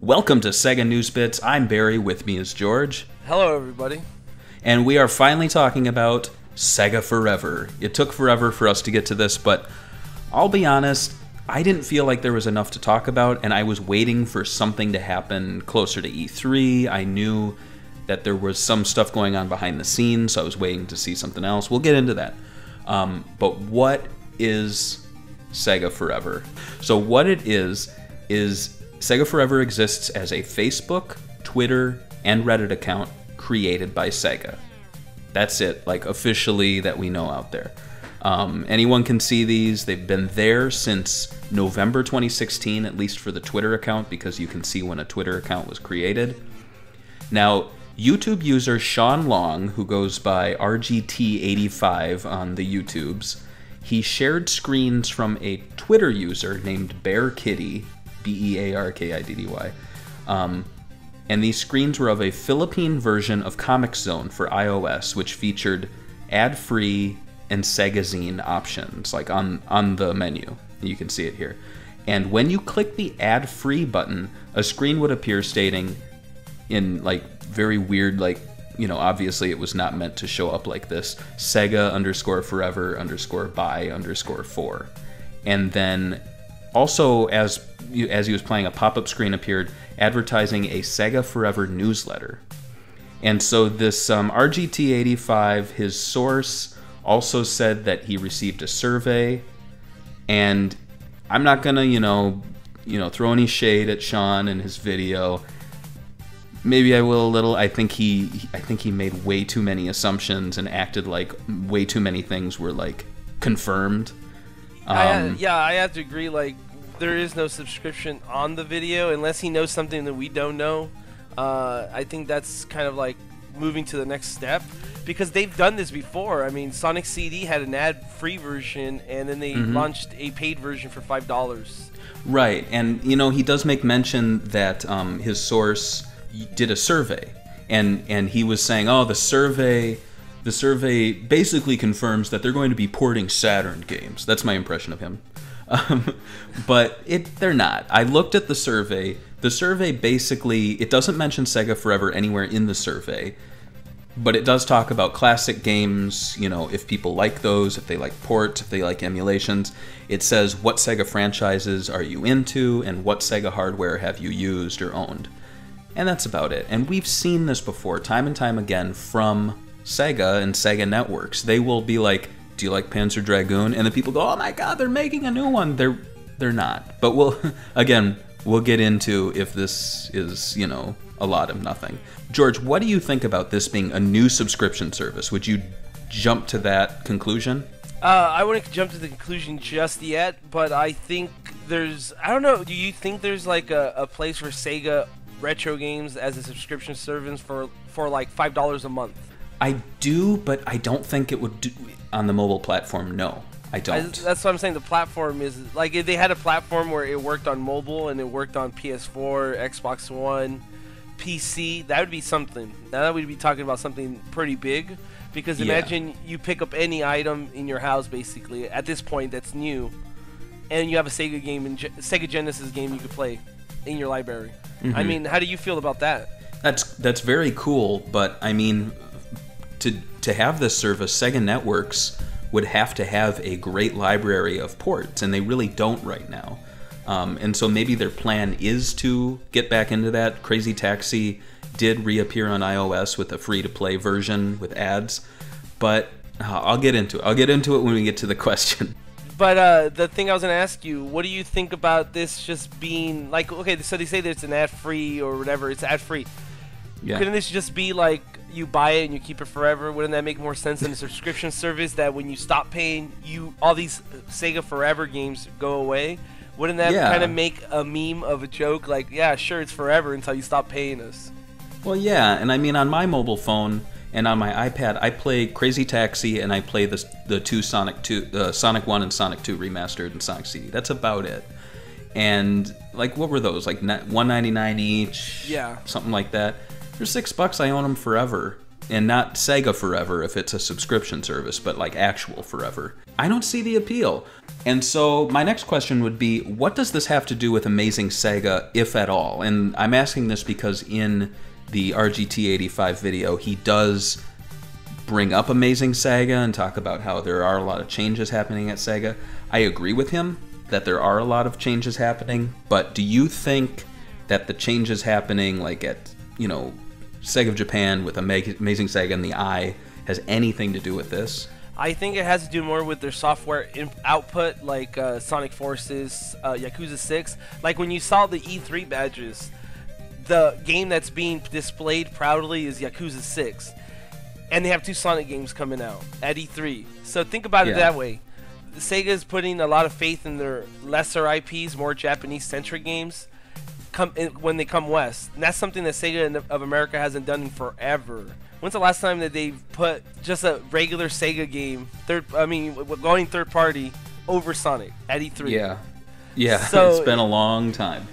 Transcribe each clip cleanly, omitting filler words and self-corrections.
Welcome to SEGA News Bits. I'm Barry, with me is George. Hello, everybody. And we are finally talking about SEGA Forever. It took forever for us to get to this, but I'll be honest, I didn't feel like there was enough to talk about, and I was waiting for something to happen closer to E3. I knew that there was some stuff going on behind the scenes, so I was waiting to see something else. We'll get into that. But what is SEGA Forever? So what it is SEGA Forever exists as a Facebook, Twitter, and Reddit account created by SEGA. That's it, like officially that we know out there. Anyone can see these. They've been there since November 2016, at least for the Twitter account, because you can see when a Twitter account was created. Now, YouTube user Sean Long, who goes by RGT85 on the YouTubes, he shared screens from a Twitter user named Bear Kitty, Bearkiddy. And these screens were of a Philippine version of Comic Zone for iOS, which featured ad-free and SEGAzine options, like on the menu. You can see it here. And when you click the ad-free button, a screen would appear stating in like very weird, like, you know, obviously it was not meant to show up like this, SEGA_Forever_by_4. And then also, as he was playing, a pop-up screen appeared advertising a SEGA Forever newsletter. And so this RGT85, his source, also said that he received a survey. And I'm not gonna, you know, throw any shade at Sean and his video. Maybe I will a little. I think he made way too many assumptions and acted like way too many things were like confirmed. Yeah, I have to agree. Like, there is no subscription on the video unless he knows something that we don't know. I think that's kind of like moving to the next step, because they've done this before. I mean, Sonic CD had an ad-free version, and then they launched a paid version for $5. Right, and you know, he does make mention that his source did a survey, and he was saying, oh, the survey basically confirms that they're going to be porting Saturn games. That's my impression of him. But they're not. I looked at the survey. The survey basically, it doesn't mention SEGA Forever anywhere in the survey, but it does talk about classic games, you know, if people like those, if they like ports, if they like emulations. It says what SEGA franchises are you into and what SEGA hardware have you used or owned. And that's about it. And we've seen this before, time and time again, from SEGA and SEGA Networks. They will be like, do you like Panzer Dragoon? And the people go, oh my god, they're making a new one. They're not. But we'll get into if this is, you know, a lot of nothing. George, what do you think about this being a new subscription service? Would you jump to that conclusion? I wouldn't jump to the conclusion just yet, but I think I don't know, do you think there's like a place for SEGA retro games as a subscription service for like $5 a month? I do, but I don't think it would do on the mobile platform. No, I don't. That's what I'm saying. The platform is like, if they had a platform where it worked on mobile and it worked on PS4, Xbox One, PC, that would be something. Now we'd be talking about something pretty big, because imagine you pick up any item in your house basically at this point that's new, and you have a Sega game and Sega Genesis game you could play in your library. I mean, how do you feel about that? That's very cool, but I mean, to have this service, SEGA Networks would have to have a great library of ports, and they really don't right now. And so maybe their plan is to get back into that. Crazy Taxi did reappear on iOS with a free-to-play version with ads, but I'll get into it. I'll get into it when we get to the question. But the thing I was going to ask you, what do you think about this just being like, okay, so they say that it's an ad-free or whatever, it's ad-free. Yeah. Couldn't this just be like you buy it and you keep it forever? Wouldn't that make more sense than a subscription service that when you stop paying, all these SEGA Forever games go away? Wouldn't that kind of make a meme of a joke like, yeah, sure, it's forever until you stop paying us? Well, yeah, and I mean, on my mobile phone and on my iPad, I play Crazy Taxi and I play the two Sonic 1 and Sonic 2 remastered and Sonic CD. That's about it. And like, what were those? Like $1.99 each? Yeah, something like that. For $6, I own them forever. and not SEGA Forever if it's a subscription service, but like actual Forever. I don't see the appeal. And so my next question would be, what does this have to do with Amazing Sega, if at all? And I'm asking this because in the RGT85 video, he does bring up Amazing Sega and talk about how there are a lot of changes happening at Sega. I agree with him that there are a lot of changes happening, but do you think that the changes happening like at, you know, SEGA of Japan with Amazing Sega and the Eye has anything to do with this? I think it has to do more with their software output, like Sonic Forces, Yakuza 6. Like when you saw the E3 badges, the game that's being displayed proudly is Yakuza 6. And they have 2 Sonic games coming out at E3. So think about it that way. Sega is putting a lot of faith in their lesser IPs, more Japanese-centric games, when they come west. And that's something that Sega of America hasn't done in forever. When's the last time that they've put just a regular Sega game, going third party, over Sonic at E3? Yeah. So, it's been a long time.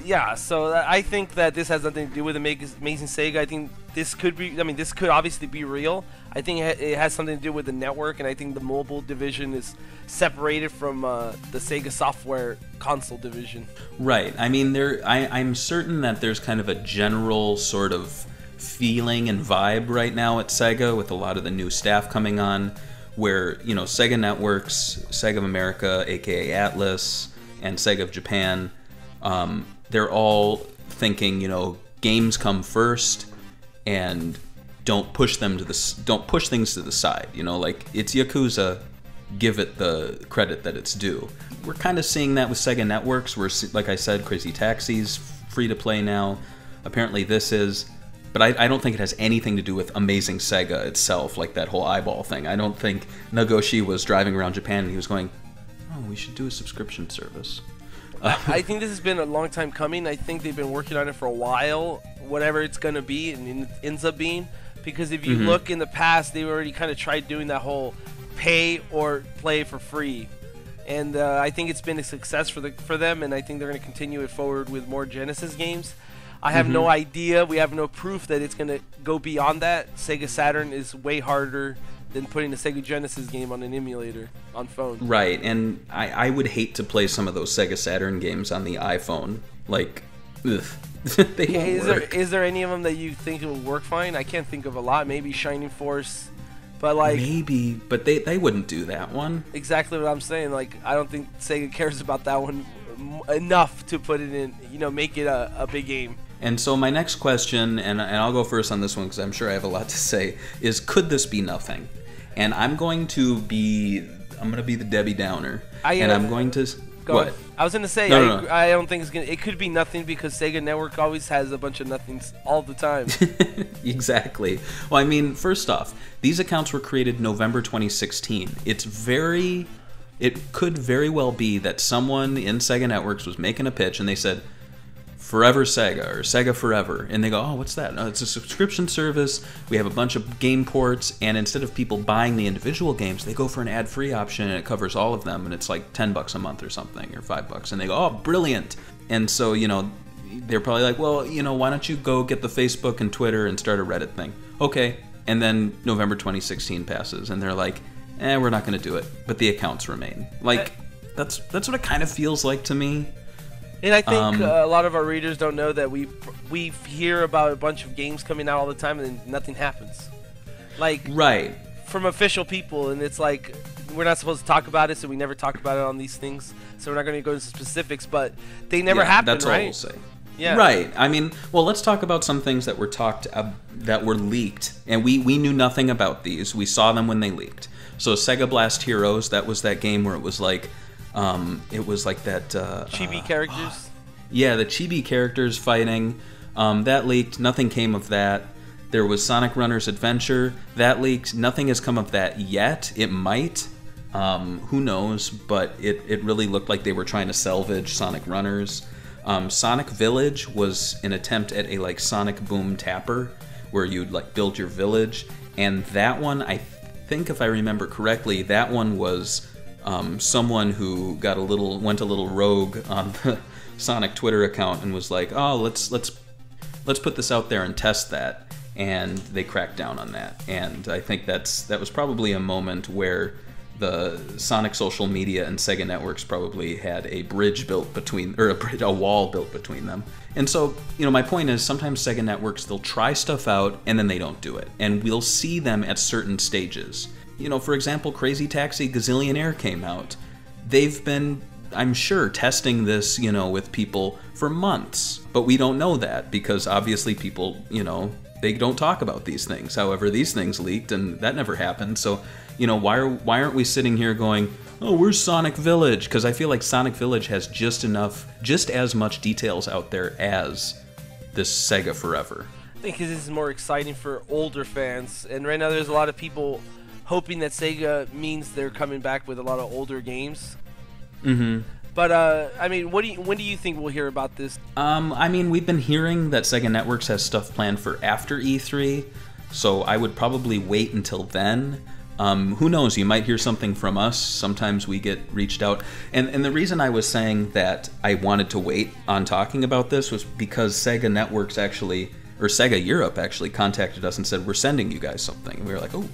Yeah, so I think that this has nothing to do with Amazing Sega. I think this could be, this could obviously be real. I think it has something to do with the network, and I think the mobile division is separated from the Sega software console division. Right. I mean, I'm certain that there's kind of a general sort of feeling and vibe right now at Sega with a lot of the new staff coming on, where, you know, Sega Networks, Sega of America, aka Atlas, and Sega of Japan, they're all thinking, you know, games come first, and don't push things to the side. You know, like, it's Yakuza, give it the credit that it's due. We're kind of seeing that with Sega Networks, where, like I said, Crazy Taxi's free to play now. Apparently this is. But I don't think it has anything to do with Amazing Sega itself, like that whole eyeball thing. I don't think Nagoshi was driving around Japan and he was going, oh, we should do a subscription service. I think this has been a long time coming. I think they've been working on it for a while, whatever it's going to be, and it ends up being. Because if you look in the past, they already kind of tried doing that whole pay or play for free. And I think it's been a success for them, and I think they're going to continue it forward with more Genesis games. I have no idea. We have no proof that it's going to go beyond that. Sega Saturn is way harder than putting a Sega Genesis game on an emulator on phone. Right, and I would hate to play some of those Sega Saturn games on the iPhone. Like, ugh. They won't work. Is there any of them that you think will work fine? I can't think of a lot. Maybe Shining Force, but like... Maybe, but they wouldn't do that one. Exactly what I'm saying. Like, I don't think Sega cares about that one enough to put it in, you know, make it a big game. And so my next question, and I'll go first on this one because I'm sure I have a lot to say, is could this be nothing? And I'm going to be the Debbie Downer. I'm going to... What? I was going to say, No. I don't think it's going to... It could be nothing because Sega Network always has a bunch of nothings all the time. Exactly. Well, I mean, first off, these accounts were created November 2016. It could very well be that someone in Sega Networks was making a pitch and they said, Forever Sega, or Sega Forever, and they go, oh, what's that? No, it's a subscription service, we have a bunch of game ports, and instead of people buying the individual games, they go for an ad-free option, and it covers all of them, and it's like $10 a month or something, or $5, and they go, oh, brilliant! And so, you know, they're probably like, well, you know, why don't you go get the Facebook and Twitter and start a Reddit thing? Okay, and then November 2016 passes, and they're like, we're not going to do it, but the accounts remain. Like, that's what it kind of feels like to me. And I think a lot of our readers don't know that we hear about a bunch of games coming out all the time and then nothing happens. Like, right. From official people, and it's like, we're not supposed to talk about it, so we never talk about it on these things. So we're not going to go into specifics, but they never happen, that's right? All we'll say. Yeah. Right. I mean, well, let's talk about some things that were that were leaked, and we knew nothing about these. We saw them when they leaked. So Sega Blast Heroes, that was that game where it was like that chibi characters. Yeah, the chibi characters fighting. That leaked. Nothing came of that. There was Sonic Runners Adventure. That leaked. Nothing has come of that yet. It might. Who knows? But it really looked like they were trying to salvage Sonic Runners. Sonic Village was an attempt at a like Sonic Boom Tapper, where you'd like build your village. And that one, I think if I remember correctly, that one was someone who went a little rogue on the Sonic Twitter account and was like, oh, let's put this out there and test that. and they cracked down on that. And I think that was probably a moment where the Sonic social media and Sega Networks probably had a bridge built between, or a wall built between them. And so, my point is, sometimes Sega Networks, they'll try stuff out and then they don't do it. And we'll see them at certain stages. For example, Crazy Taxi Gazillionaire came out. They've been, I'm sure, testing this, with people for months. But we don't know that because obviously people, they don't talk about these things. However, these things leaked and that never happened. So, why aren't we sitting here going, oh, where's Sonic Village? Because I feel like Sonic Village has just as much details out there as this SEGA Forever. I think this is more exciting for older fans. And right now there's a lot of people hoping that Sega means they're coming back with a lot of older games. Mm-hmm. But, when do you think we'll hear about this? We've been hearing that Sega Networks has stuff planned for after E3, so I would probably wait until then. Who knows, you might hear something from us. Sometimes we get reached out. And the reason I was saying that I wanted to wait on talking about this was because Sega Networks Sega Europe actually contacted us and said, we're sending you guys something. And we were like, oh.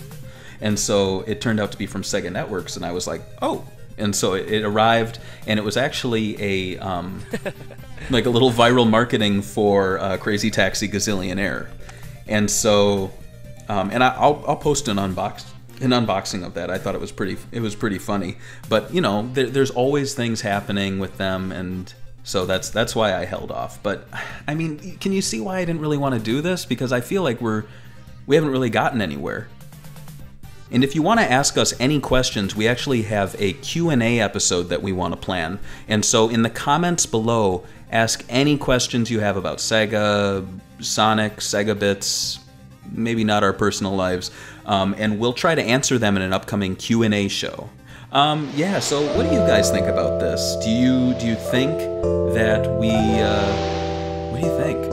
And so it turned out to be from Sega Networks, and I was like, oh. And so it arrived, and it was actually a like a little viral marketing for Crazy Taxi Gazillionaire. And so, and I'll post an unboxing of that. I thought it was pretty funny. But there's always things happening with them, and so that's why I held off. But can you see why I didn't really want to do this? Because I feel like we haven't really gotten anywhere. And if you want to ask us any questions, we actually have a Q&A episode that we want to plan. And so in the comments below, ask any questions you have about Sega, Sonic, SEGAbits, maybe not our personal lives, and we'll try to answer them in an upcoming Q&A show. So what do you guys think about this? Do you think that we... what do you think?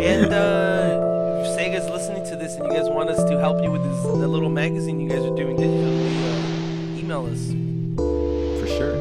And, Sega's listening to this and you guys want us to help you with the little magazine you guys are doing digitally, email us. For sure.